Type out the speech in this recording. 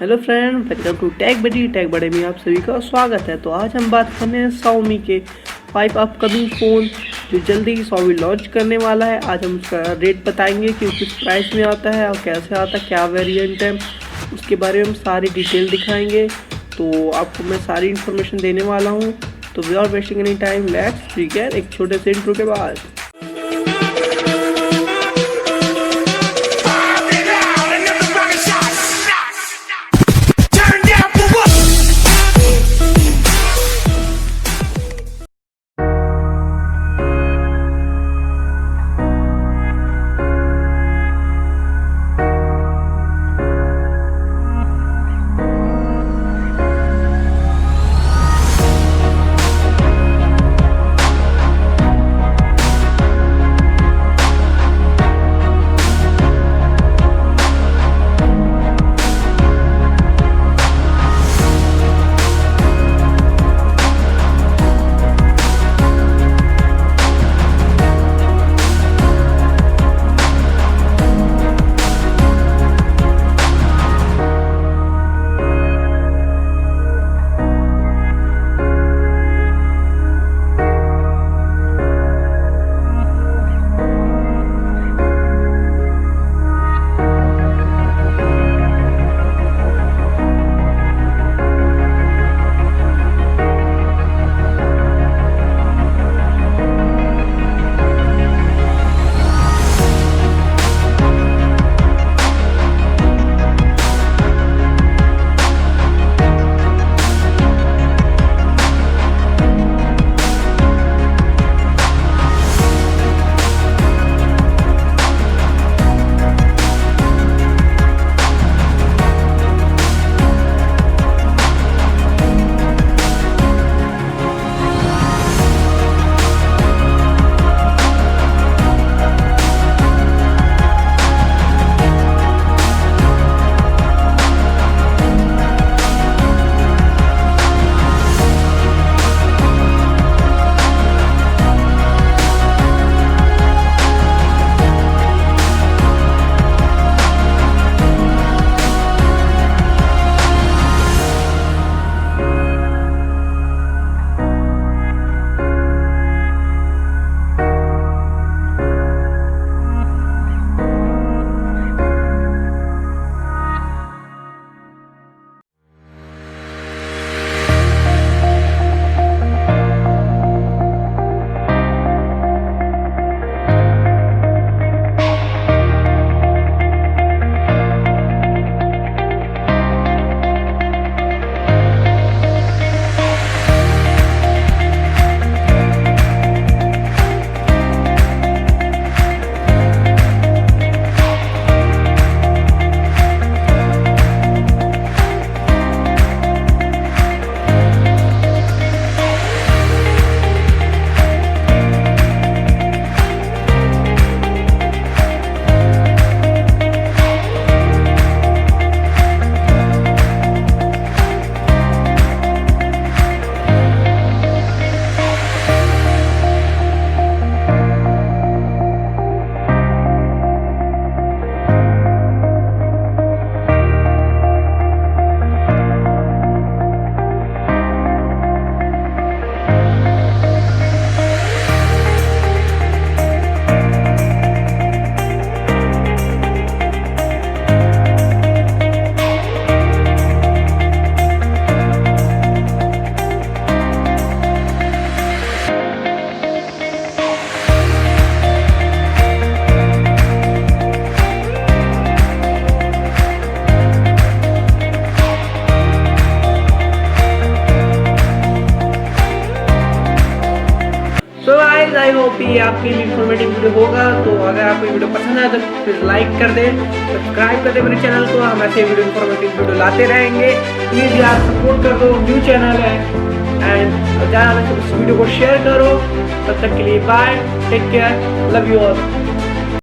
Hello friend, welcome to tech बड़े में आप सभी का स्वागत है। तो आज हम बात करने हैं Xiaomi के 5 अपकमिंग फ़ोन जो जल्दी ही Xiaomi लॉन्च करने वाला है। आज हम उसका रेट बताएंगे कि किस प्राइस में आता है और कैसे आता है, क्या वेरिएंट है, उसके बारे में हम सारी डिटेल दिखाएंगे। तो आपको मैं सारी इन्फॉर्मेशन देने वाला हूँ। तो without wasting any time let's begin एक छोटे से इंट्रो के बाद। आई होप ये आपके लिए इन्फॉर्मेटिव वीडियो होगा। तो अगर आपको वीडियो पसंद आए तो प्लीज़ लाइक कर दें, सब्सक्राइब कर दें मेरे चैनल को। हम ऐसे वीडियो इन्फॉर्मेटिव वीडियो लाते रहेंगे। प्लीज़ यार सपोर्ट कर दो, न्यू चैनल है। एंड ज़्यादा से इस वीडियो को शेयर करो। तब तक के लिए bye, take care, love you all.